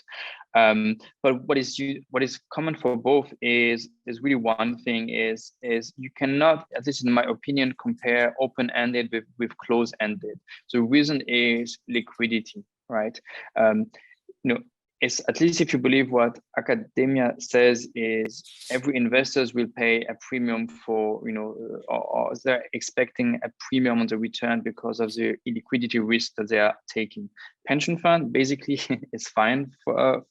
But what is common for both is really one thing is you cannot, at least in my opinion, compare open-ended with closed-ended. So the reason is liquidity, right? It's, at least if you believe what academia says, is every investors will pay a premium for, or they're expecting a premium on the return because of the illiquidity risk that they are taking. Pension fund basically is fine for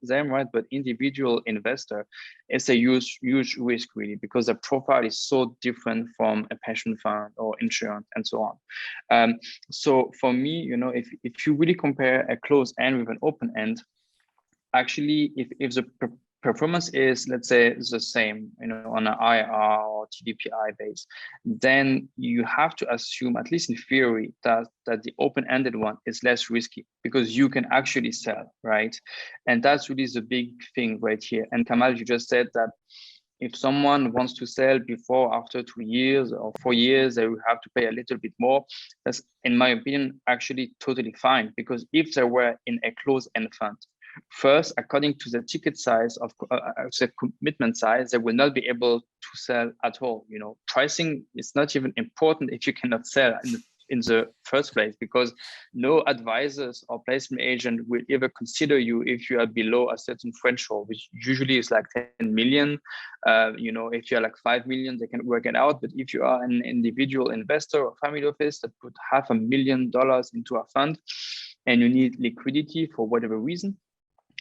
them, right? But individual investor, it's a huge risk really, because the profile is so different from a pension fund or insurance and so on. So for me, if you really compare a closed end with an open end, actually, if the performance is, let's say, the same, on an IR or TDPI base, then you have to assume, at least in theory, that the open-ended one is less risky, because you can actually sell, right? And that's really the big thing right here. And Kamal, you just said that if someone wants to sell before, after 2 years or 4 years, they will have to pay a little bit more. That's, in my opinion, actually totally fine, because if they were in a closed-end fund, first, according to the ticket size of the commitment size, they will not be able to sell at all. Pricing is not even important if you cannot sell in the first place, because no advisors or placement agent will ever consider you if you are below a certain threshold, which usually is like 10 million. If you're like 5 million, they can work it out. But if you are an individual investor or family office that put $500,000 into a fund and you need liquidity for whatever reason,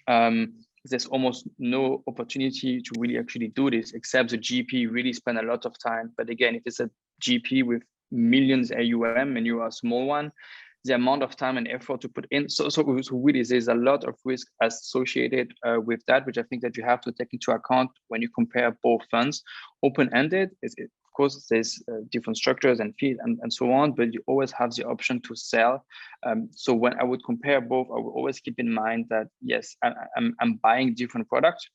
there's almost no opportunity to really actually do this, except the GP really spend a lot of time. But again, if it's a GP with millions AUM and you are a small one, the amount of time and effort to put in, so really there's a lot of risk associated with that, which I think that you have to take into account when you compare both funds. Open-ended is, of course, there's different structures and fees and so on, but you always have the option to sell. So when I would compare both, I would always keep in mind that, yes, I'm buying different products.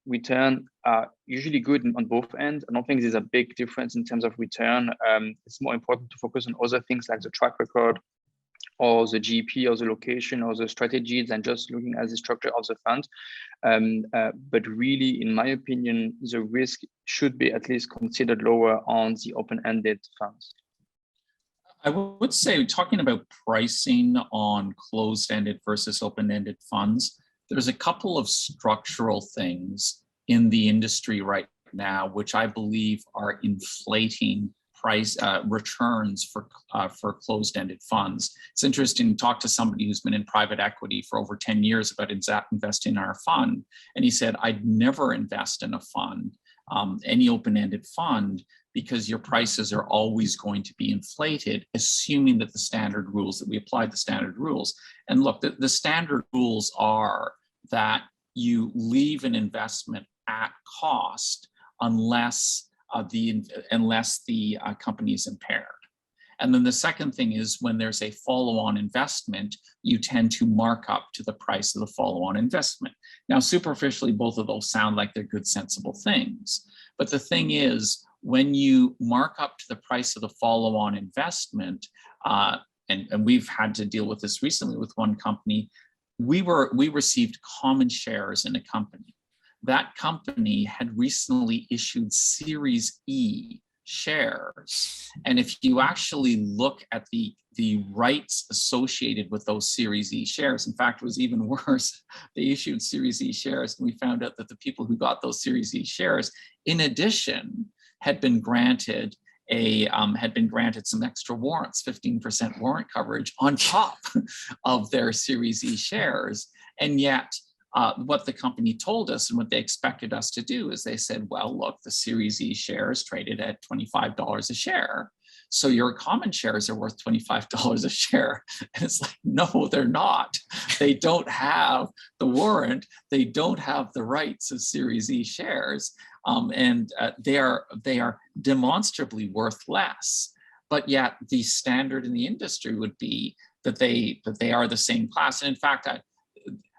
Return are usually good on both ends. I don't think there's a big difference in terms of return. It's more important to focus on other things like the track record or the GP or the location or the strategy than just looking at the structure of the fund. But really, in my opinion, the risk should be at least considered lower on the open-ended funds. I would say, talking about pricing on closed-ended versus open-ended funds, there's a couple of structural things in the industry right now, which I believe are inflating price returns for closed-ended funds. It's interesting to talk to somebody who's been in private equity for over 10 years about investing in our fund, and he said, I'd never invest in a fund, any open-ended fund, because your prices are always going to be inflated, assuming that the standard rules, that we apply the standard rules. And look, the standard rules are that you leave an investment at cost unless the company is impaired. And then the second thing is, when there's a follow-on investment, you tend to mark up to the price of the follow-on investment. Now, superficially, both of those sound like they're good, sensible things. But the thing is, when you mark up to the price of the follow-on investment, and we've had to deal with this recently with one company, we received common shares in a company. That company had recently issued Series E shares. And if you actually look at the rights associated with those Series E shares, in fact, it was even worse. They issued Series E shares, and we found out that the people who got those Series E shares, in addition, had been granted some extra warrants, 15% warrant coverage on top of their Series E shares. And yet, what the company told us and what they expected us to do is they said, well, look, the Series E shares traded at $25 a share. So your common shares are worth $25 a share. And it's like, no, they're not. They don't have the warrant. They don't have the rights of Series E shares. And they are demonstrably worth less. But yet the standard in the industry would be that they are the same class. And in fact,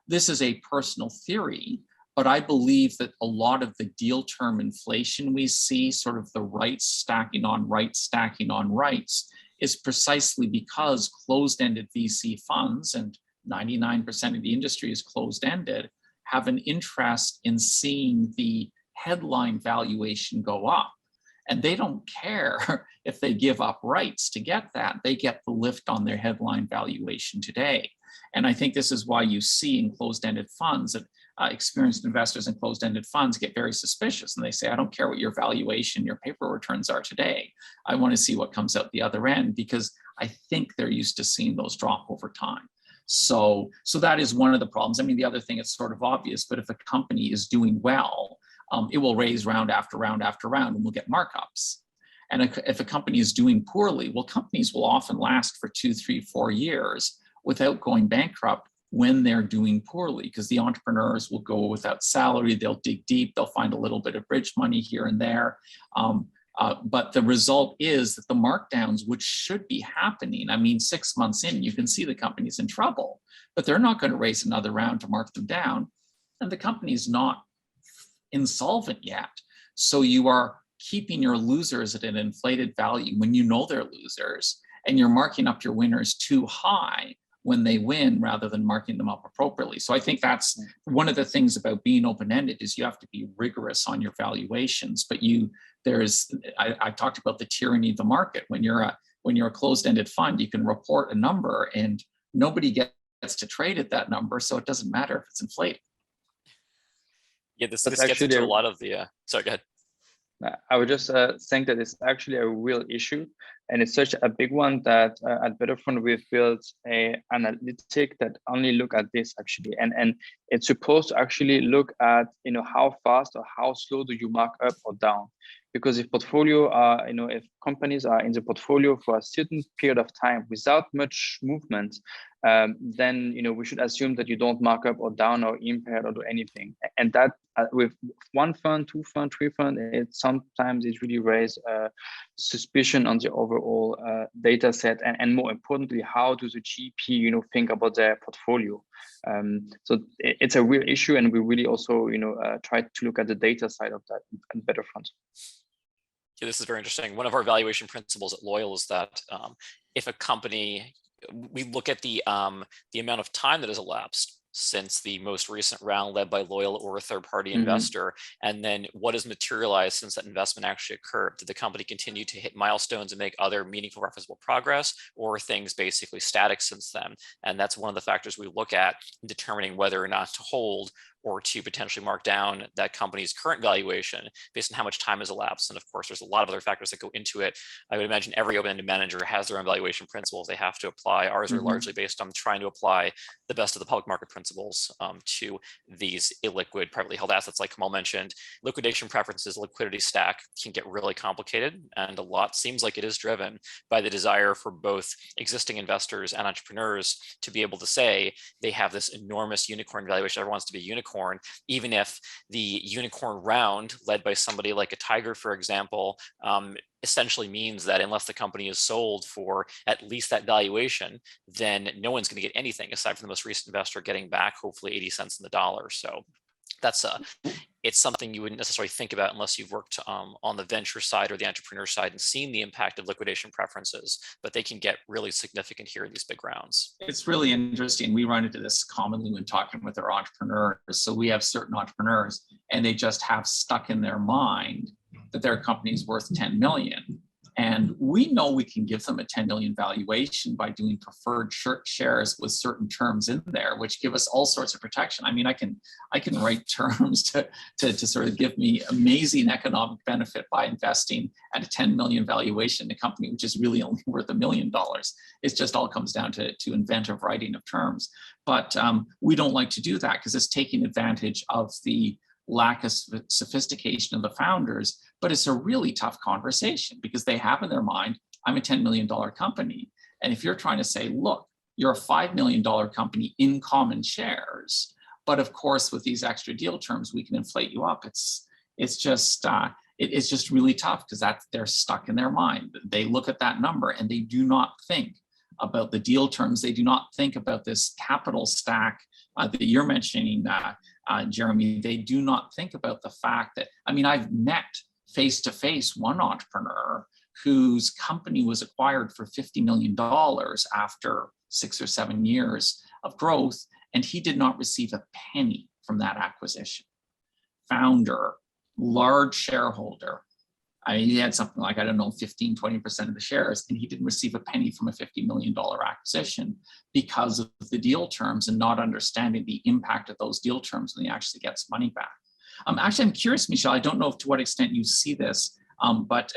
this is a personal theory, but I believe that a lot of the deal term inflation we see, sort of the rights stacking on rights, is precisely because closed-ended VC funds, and 99% of the industry is closed-ended, have an interest in seeing the headline valuation go up. And they don't care if they give up rights to get that. They get the lift on their headline valuation today. And I think this is why you see in closed-ended funds that experienced investors in closed-ended funds get very suspicious. And they say, I don't care what your valuation, your paper returns are today. I want to see what comes out the other end, because I think they're used to seeing those drop over time. So that is one of the problems. I mean, the other thing, it's sort of obvious, but if a company is doing well, it will raise round after round after round, and we'll get markups. And if a company is doing poorly, well, companies will often last for 2, 3, 4 years without going bankrupt when they're doing poorly, because the entrepreneurs will go without salary, they'll dig deep, they'll find a little bit of bridge money here and there. But the result is that the markdowns, which should be happening, I mean, 6 months in, you can see the company's in trouble, but they're not going to raise another round to mark them down. And the company's not insolvent yet. So you are keeping your losers at an inflated value when you know they're losers, and you're marking up your winners too high when they win rather than marking them up appropriately. So I think that's one of the things about being open-ended, is you have to be rigorous on your valuations. But I talked about the tyranny of the market. When you're a closed-ended fund, you can report a number and nobody gets to trade at that number, so it doesn't matter if it's inflated. Yeah, this gets into a lot of the, sorry, go ahead. I would just think that it's actually a real issue, and it's such a big one that at Betterfront we've built an analytic that only look at this actually, and it's supposed to actually look at how fast or how slow do you mark up or down, because if portfolio if companies are in the portfolio for a certain period of time without much movement, then we should assume that you don't mark up or down or impair or do anything. And that with one fund, 2 fund, 3 fund, sometimes it really raises suspicion on the overall data set, and more importantly, how does the GP think about their portfolio? So it's a real issue, and we really also try to look at the data side of that and Betterfront. Yeah, this is very interesting. One of our valuation principles at Loyal is that if a company we look at the amount of time that has elapsed since the most recent round led by Loyal or a third-party investor, and then what has materialized since that investment actually occurred. Did the company continue to hit milestones and make other meaningful referenceable progress, or are things basically static since then? And that's one of the factors we look at in determining whether or not to hold or to potentially mark down that company's current valuation based on how much time has elapsed. And of course, there's a lot of other factors that go into it. I would imagine every open-ended manager has their own valuation principles they have to apply. Ours are largely based on trying to apply the best of the public market principles to these illiquid, privately held assets. Like Kamal mentioned, liquidation preferences, liquidity stack can get really complicated, and a lot seems like it is driven by the desire for both existing investors and entrepreneurs to be able to say they have this enormous unicorn valuation. Everyone wants to be a unicorn, even if the unicorn round led by somebody like a Tiger, for example, essentially means that unless the company is sold for at least that valuation, then no one's going to get anything aside from the most recent investor getting back hopefully 80 cents in the dollar. So that's it's something you wouldn't necessarily think about unless you've worked on the venture side or the entrepreneur side and seen the impact of liquidation preferences, but they can get really significant here in these big rounds. It's really interesting. We run into this commonly when talking with our entrepreneurs. So we have certain entrepreneurs and they just have stuck in their mind that their company is worth 10 million. And we know we can give them a 10 million valuation by doing preferred shares with certain terms in there, which give us all sorts of protection. I mean, I can write terms to sort of give me amazing economic benefit by investing at a 10 million valuation in a company, which is really only worth $1 million. It just all comes down to inventive writing of terms. But we don't like to do that because it's taking advantage of the lack of sophistication of the founders, but it's a really tough conversation because they have in their mind, I'm a $10 million company. And if you're trying to say, look, you're a $5 million company in common shares, but of course, with these extra deal terms, we can inflate you up. It's just really tough because they're stuck in their mind. They look at that number and they do not think about the deal terms. They do not think about this capital stack that you're mentioning, Jeremy. They do not think about the fact that, I mean, I've met face-to-face one entrepreneur whose company was acquired for $50 million after 6 or 7 years of growth, and he did not receive a penny from that acquisition. Founder, large shareholder. I mean, he had something like, I don't know, 15, 20% of the shares, and he didn't receive a penny from a $50 million acquisition because of the deal terms and not understanding the impact of those deal terms when he actually gets money back. Actually, I'm curious, Michel, I don't know to what extent you see this, but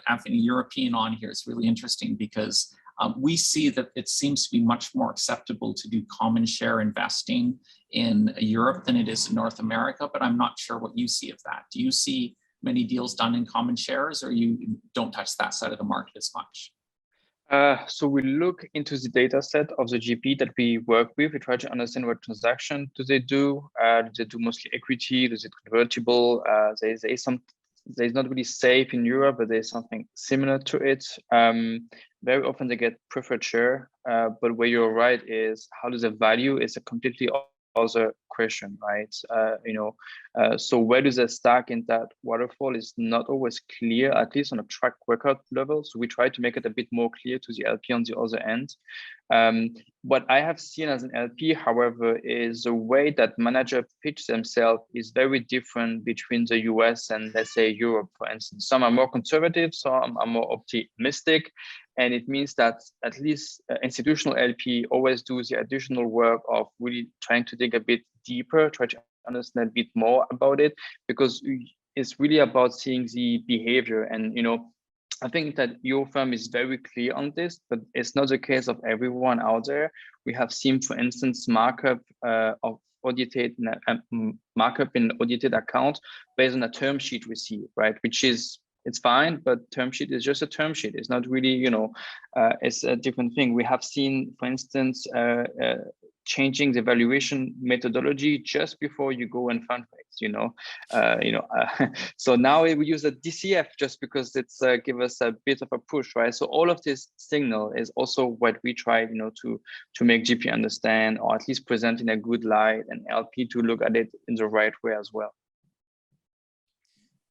having a European on here is really interesting because we see that it seems to be much more acceptable to do common share investing in Europe than it is in North America, but I'm not sure what you see of that. Do you see many deals done in common shares, or you don't touch that side of the market as much? So we look into the data set of the GP that we work with. We try to understand what transaction do they do. Do they do mostly equity? Is it convertible? There's not really safe in Europe, but there's something similar to it. Very often they get preferred share, but where you're right is how does the value is a completely other question, right? So where does it stack in that waterfall is not always clear, at least on a track record level. So we try to make it a bit more clear to the LP on the other end. What I have seen as an LP, however, is the way that manager pitch themselves is very different between the US and, let's say, Europe, for instance. Some are more conservative, some are more optimistic. And it means that at least institutional LP always do the additional work of really trying to dig a bit deeper, try to understand a bit more about it, because it's really about seeing the behavior. And, I think that your firm is very clear on this, but it's not the case of everyone out there. We have seen, for instance, markup of audited markup in audited account based on a term sheet received, right? Which is, it's fine, but term sheet is just a term sheet. It's not really, it's a different thing. We have seen, for instance, changing the valuation methodology just before you go and fundraise, so now we use a DCF just because it's give us a bit of a push, right? So all of this signal is also what we try, to make GP understand, or at least present in a good light, and LP to look at it in the right way as well.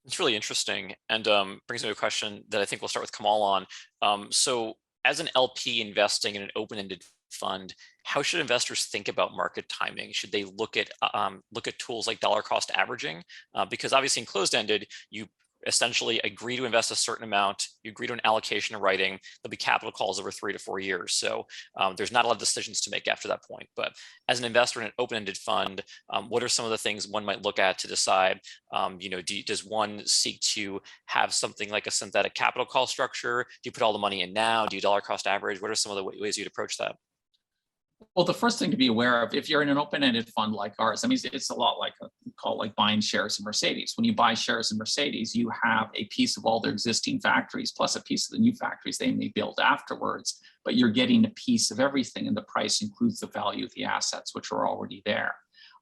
It's really interesting, and brings me to a question that I think we'll start with Kamal on. So as an LP investing in an open-ended fund, how should investors think about market timing? Should they look at tools like dollar cost averaging? Because obviously in closed-ended, you essentially agree to invest a certain amount, you agree to an allocation in writing, there'll be capital calls over 3 to 4 years. So there's not a lot of decisions to make after that point. But as an investor in an open-ended fund, what are some of the things one might look at to decide, does one seek to have something like a synthetic capital call structure? Do you put all the money in now? Do you dollar cost average? What are some of the ways you'd approach that? Well, the first thing to be aware of, if you're in an open-ended fund like ours, I mean, it's a lot like buying shares in Mercedes. When you buy shares in Mercedes, you have a piece of all their existing factories plus a piece of the new factories they may build afterwards, but you're getting a piece of everything, and the price includes the value of the assets which are already there.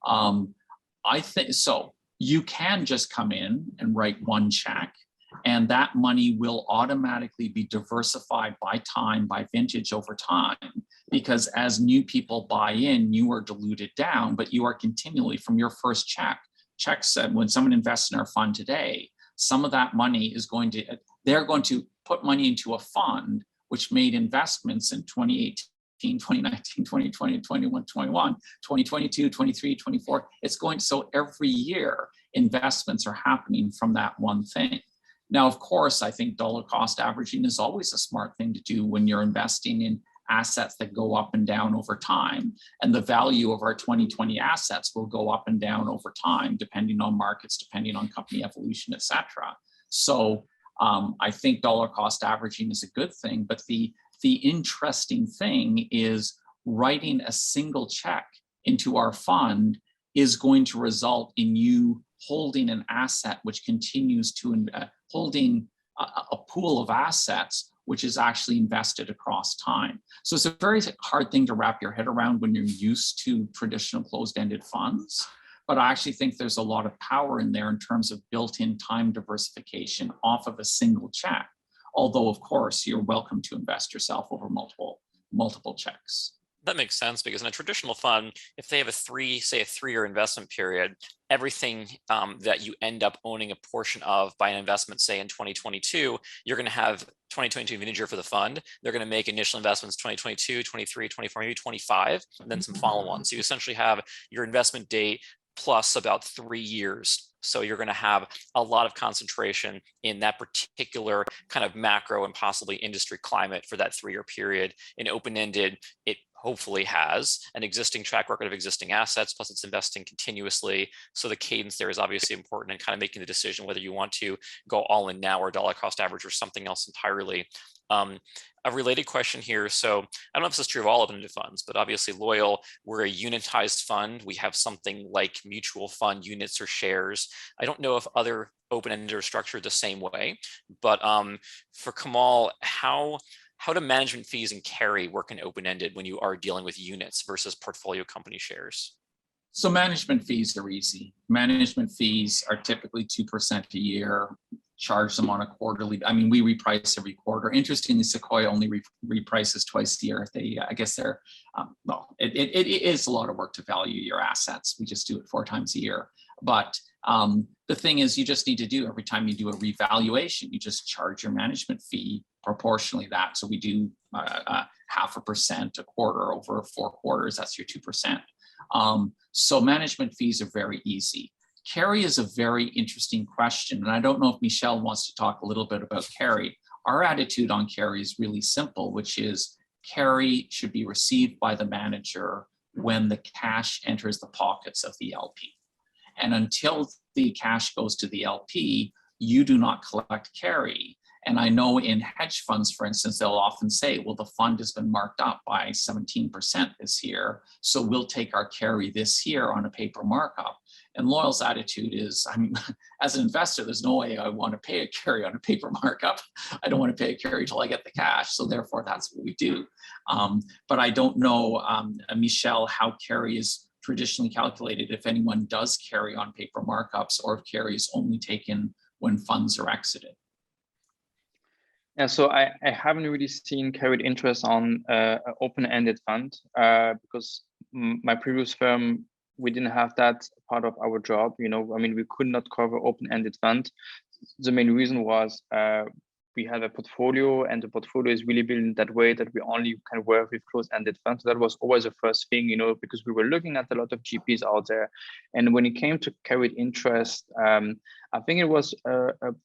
I think so. You can just come in and write one check, and that money will automatically be diversified by time, by vintage over time, because as new people buy in, you are diluted down, but you are continually from your first checks. When someone invests in our fund today, some of that money is they're going to put money into a fund which made investments in 2018, 2019, 2020, 21, 2022, 23, 24. So every year investments are happening from that one thing. Now, of course, I think dollar cost averaging is always a smart thing to do when you're investing in assets that go up and down over time. And the value of our 2020 assets will go up and down over time, depending on markets, depending on company evolution, et cetera. So I think dollar cost averaging is a good thing, but the interesting thing is writing a single check into our fund is going to result in you holding an asset which continues to holding a pool of assets which is actually invested across time. So it's a very hard thing to wrap your head around when you're used to traditional closed-ended funds. But I actually think there's a lot of power in there in terms of built-in time diversification off of a single check. Although, of course, you're welcome to invest yourself over multiple checks. That makes sense, because in a traditional fund, if they have a 3-year investment period, everything that you end up owning a portion of by an investment, say in 2022, you're going to have 2022 vintage year for the fund. They're going to make initial investments 2022, 23, 24, maybe 25, and then some follow-ons. So you essentially have your investment date plus about 3 years. So you're going to have a lot of concentration in that particular kind of macro and possibly industry climate for that 3-year period. In open-ended, it hopefully has an existing track record of existing assets, plus it's investing continuously. So the cadence there is obviously important in kind of making the decision whether you want to go all in now or dollar cost average or something else entirely. A related question here. So I don't know if this is true of all open-ended funds, but obviously Loyal, we're a unitized fund. We have something like mutual fund units or shares. I don't know if other open-ended are structured the same way, but for Kamal, how do management fees and carry work in open-ended when you are dealing with units versus portfolio company shares? So management fees are easy. Management fees are typically 2% a year. Charge them on a quarterly. I mean, we reprice every quarter. Interestingly, Sequoia only reprices twice a year. I guess they're, it is a lot of work to value your assets. We just do it 4 times a year. But the thing is, you just need to do every time you do a revaluation, you just charge your management fee proportionally that. So we do 0.5% a quarter over 4 quarters. That's your 2%. So management fees are very easy. Carry is a very interesting question, and I don't know if Michel wants to talk a little bit about carry. Our attitude on carry is really simple, which is carry should be received by the manager when the cash enters the pockets of the LP. And until the cash goes to the LP, you do not collect carry. And I know in hedge funds, for instance, they'll often say, well, the fund has been marked up by 17% this year, so we'll take our carry this year on a paper markup. And Loyal's attitude is, I mean, as an investor, there's no way I want to pay a carry on a paper markup. I don't want to pay a carry till I get the cash. So therefore, that's what we do. But I don't know, Michel, how carry is traditionally calculated, if anyone does carry on paper markups, or if carry is only taken when funds are exited. Yeah, so I haven't really seen carried interest on an open-ended fund because my previous firm, we didn't have that part of our job. I mean, we could not cover open-ended fund. The main reason was we have a portfolio, and the portfolio is really built in that way that we only can work with closed-ended funds. So that was always the first thing, you know, because we were looking at a lot of GPs out there. And when it came to carried interest, I think it was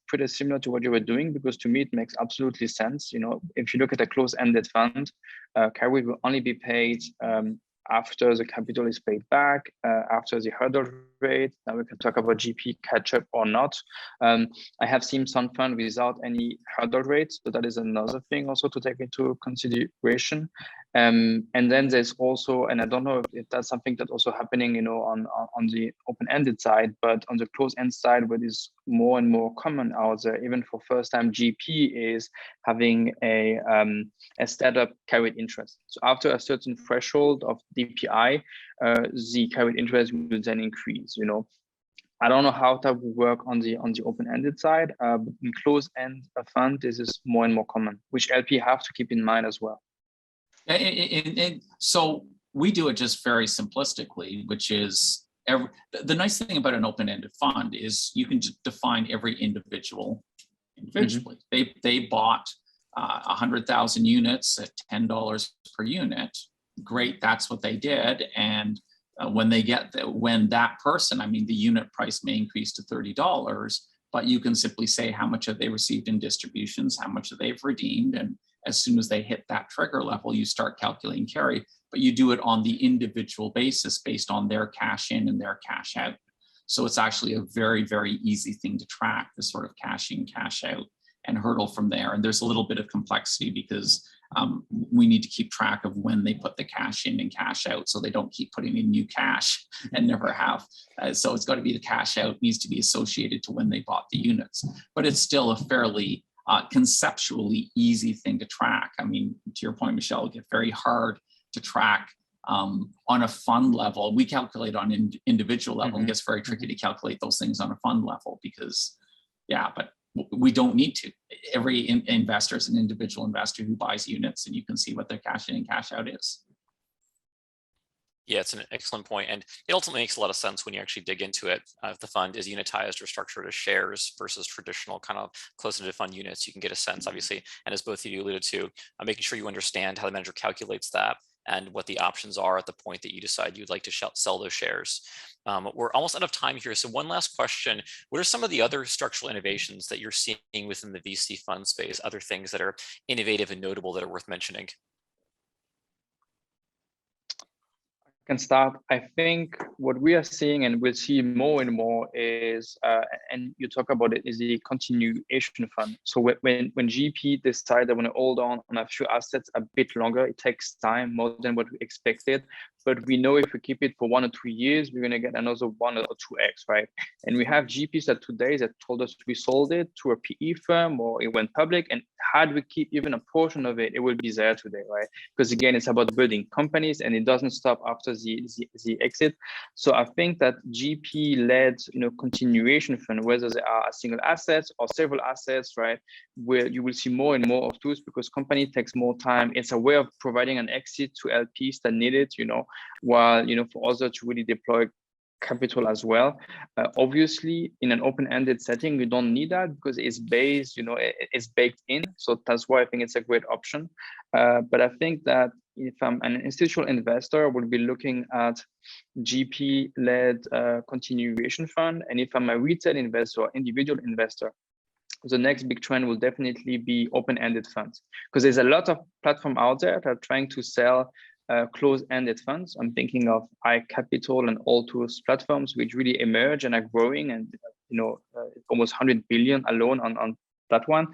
pretty similar to what you were doing, because to me, it makes absolutely sense. You know, if you look at a closed-ended fund, carried will only be paid after the capital is paid back, after the hurdle rate. Now we can talk about GP catch up or not. I have seen some fund without any hurdle rates, so that is another thing also to take into consideration. And then there's also, and I don't know if that's something that's also happening, you know, on the open-ended side, but on the closed-end side, what is more and more common out there, even for first-time GP, is having a startup carried interest. So after a certain threshold of DPI, the carried interest will then increase. You know, I don't know how that will work on the open-ended side, but in closed-end fund, this is more and more common, which LP have to keep in mind as well. So we do it just very simplistically, which is the nice thing about an open-ended fund is you can just define every individual individually. Mm-hmm. They bought 100,000 units at $10 per unit. Great, that's what they did. And when that person, I mean, the unit price may increase to $30, but you can simply say how much have they received in distributions, how much have they redeemed, and as soon as they hit that trigger level, you start calculating carry, but you do it on the individual basis based on their cash in and their cash out. So it's actually a very, very easy thing to track, the sort of cash in, cash out, and hurdle from there. And there's a little bit of complexity because we need to keep track of when they put the cash in and cash out, so they don't keep putting in new cash and never have. So it's got to be the cash out needs to be associated to when they bought the units, but it's still a fairly conceptually easy thing to track. I mean, to your point, Michel, it gets very hard to track on a fund level. We calculate on an individual level, and it gets very tricky to calculate those things on a fund level because, yeah, but we don't need to. Every investor is an individual investor who buys units, and you can see what their cash in and cash out is. Yeah, it's an excellent point. And it ultimately makes a lot of sense when you actually dig into it. If the fund is unitized or structured as shares versus traditional kind of closed-ended fund units, you can get a sense, obviously, and as both of you alluded to, making sure you understand how the manager calculates that and what the options are at the point that you decide you'd like to sell those shares. We're almost out of time here. So one last question. What are some of the other structural innovations that you're seeing within the VC fund space, other things that are innovative and notable that are worth mentioning? Can start. I think what we are seeing and we'll see more and more is, and you talk about it, is the continuation fund. So when GP decide they want to hold on a few assets a bit longer, it takes time, more than what we expected. But we know if we keep it for 1 or 2 years, we're going to get another 1 or 2x, right? And we have GPs that today that told us we sold it to a PE firm or it went public. And had we keep even a portion of it, it will be there today, right? Because again, it's about building companies and it doesn't stop after the exit. So I think that GP-led, continuation fund, whether they are a single assets or several assets, right, where you will see more and more of those because company takes more time. It's a way of providing an exit to LPs that need it, while for others to really deploy capital as well. Obviously, in an open-ended setting, we don't need that because it's based, it's baked in. So that's why I think it's a great option. But I think that if I'm an institutional investor, I would be looking at GP-led continuation fund. And if I'm a retail investor or individual investor, the next big trend will definitely be open-ended funds because there's a lot of platforms out there that are trying to sell closed-ended funds. I'm thinking of iCapital and all those platforms which really emerge and are growing, and almost 100 billion alone on that one.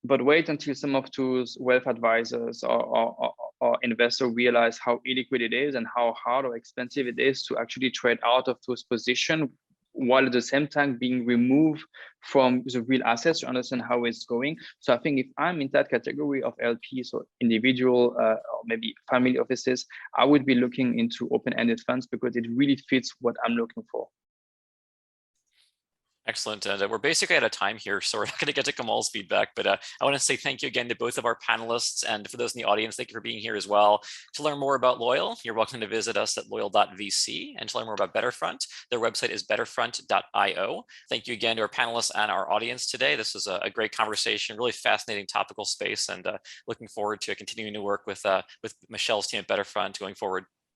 But wait until some of those wealth advisors or investors realize how illiquid it is and how hard or expensive it is to actually trade out of those positions, while at the same time being removed from the real assets to understand how it's going. So I think if I'm in that category of LPs or individual or maybe family offices, I would be looking into open-ended funds because it really fits what I'm looking for. Excellent. And we're basically out of time here, so we're not going to get to Kamal's feedback, but I want to say thank you again to both of our panelists. And for those in the audience, thank you for being here as well. To learn more about Loyal, you're welcome to visit us at loyal.vc. And to learn more about Betterfront, their website is betterfront.io. Thank you again to our panelists and our audience today. This was a great conversation, really fascinating topical space, and looking forward to continuing to work with Michelle's team at Betterfront going forward.